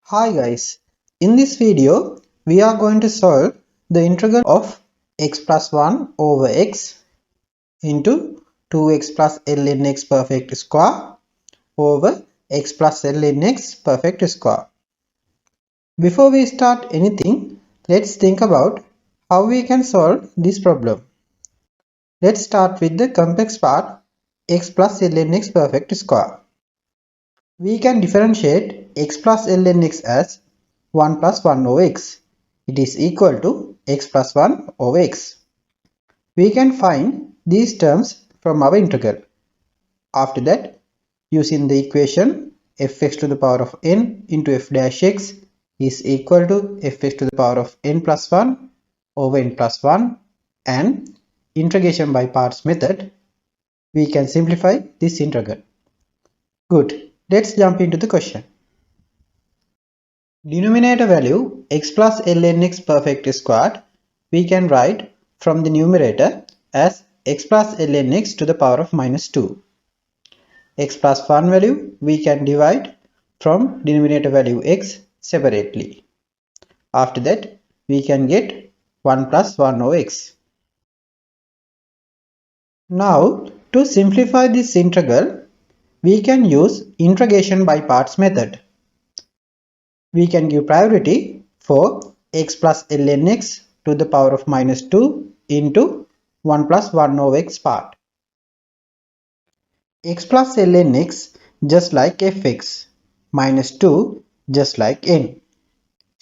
Hi guys, in this video we are going to solve the integral of x plus 1 over x into 2x plus ln x perfect square over x plus ln x perfect square. Before we start anything, let's think about how we can solve this problem. Let's start with the complex part x plus ln x perfect square. We can differentiate x plus ln x as 1 plus 1 over x. It is equal to x plus 1 over x. We can find these terms from our integral. After that, using the equation fx to the power of n into f dash x is equal to fx to the power of n plus 1 over n plus 1 and integration by parts method, we can simplify this integral. Good. Let's jump into the question. Denominator value x plus ln x perfect squared we can write from the numerator as x plus ln x to the power of minus 2. X plus 1 value we can divide from denominator value x separately. After that we can get 1 plus 1 over x. Now to simplify this integral we can use integration by parts method. We can give priority for x plus ln x to the power of minus 2 into 1 plus 1 over x part. X plus ln x just like fx, minus 2 just like n,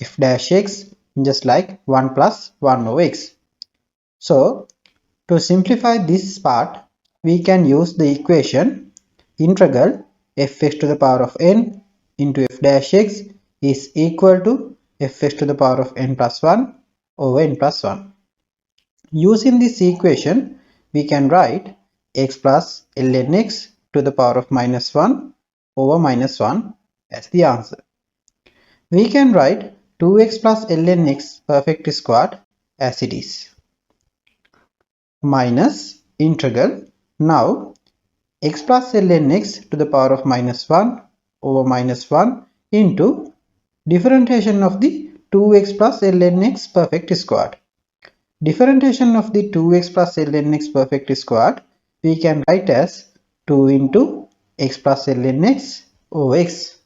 f dash x just like 1 plus 1 over x. So to simplify this part, we can use the equation integral fx to the power of n into f dash x is equal to fx to the power of n plus 1 over n plus 1. Using this equation, we can write x plus ln x to the power of minus 1 over minus 1 as the answer. We can write 2x plus ln x perfect squared as it is. Minus integral now x plus ln x to the power of minus 1 over minus 1 into differentiation of the 2x plus ln x perfect squared. Differentiation of the 2x plus ln x perfect squared we can write as 2 into x plus ln x over x.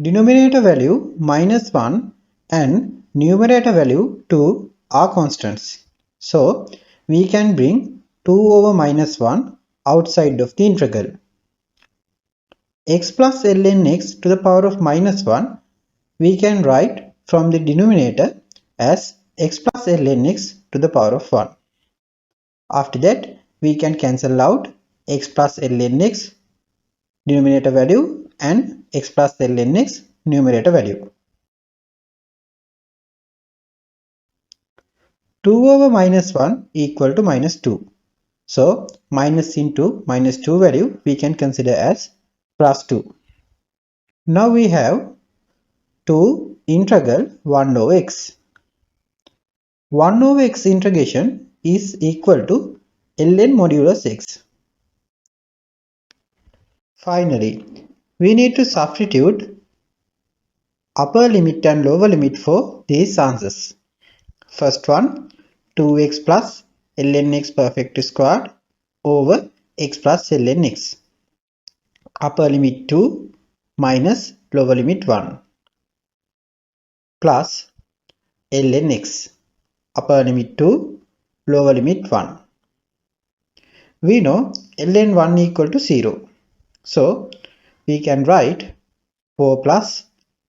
Denominator value minus 1 and numerator value 2 are constants. So we can bring 2 over minus 1 outside of the integral. X plus ln x to the power of minus 1 we can write from the denominator as x plus ln x to the power of 1. After that we can cancel out x plus ln x denominator value and x plus ln x numerator value. 2 over minus 1 equal to minus 2. So minus into minus 2 value we can consider as plus 2. Now we have 2 integral 1 over x. 1 over x integration is equal to ln modulus x. Finally, we need to substitute upper limit and lower limit for these answers. First one, 2x plus ln x perfect squared over x plus ln x. Upper limit 2 minus lower limit 1 plus ln x. Upper limit 2, lower limit 1. We know ln 1 equal to 0. So we can write 4 plus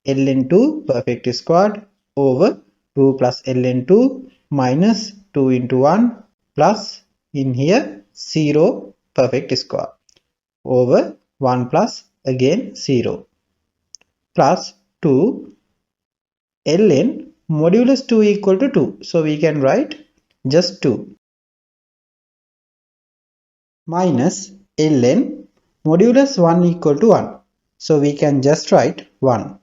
ln 2 perfect squared over 2 plus ln 2 minus 2 into 1 plus in here 0 perfect square over 1 plus again 0 plus 2 ln modulus 2 equal to 2. So we can write just 2 minus ln modulus 1 equal to 1. So we can just write 1.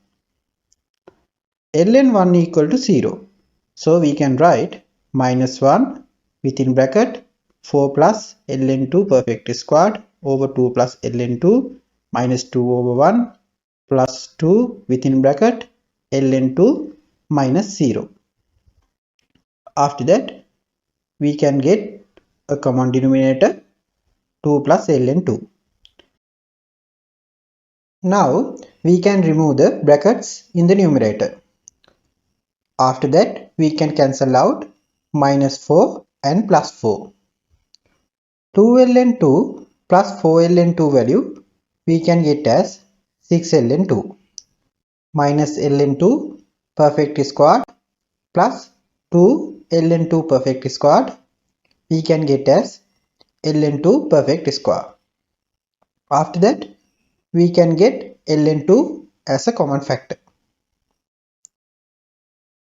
ln 1 equal to 0. So we can write minus 1 within bracket 4 plus ln 2 perfect squared over 2 plus ln 2 minus 2 over 1 plus 2 within bracket ln2 minus 0. After that, we can get a common denominator 2 plus ln2. Now we can remove the brackets in the numerator. After that, we can cancel out minus 4 and plus 4. 2 ln2 plus 4 ln2 value we can get as 6 ln2 minus ln2 perfect squared plus 2 ln2 perfect squared we can get as ln2 perfect square. After that, we can get ln2 as a common factor.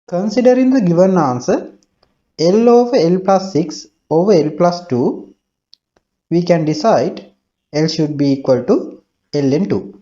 Considering the given answer L over L plus 6 over L plus 2, we can decide L should be equal to ln2.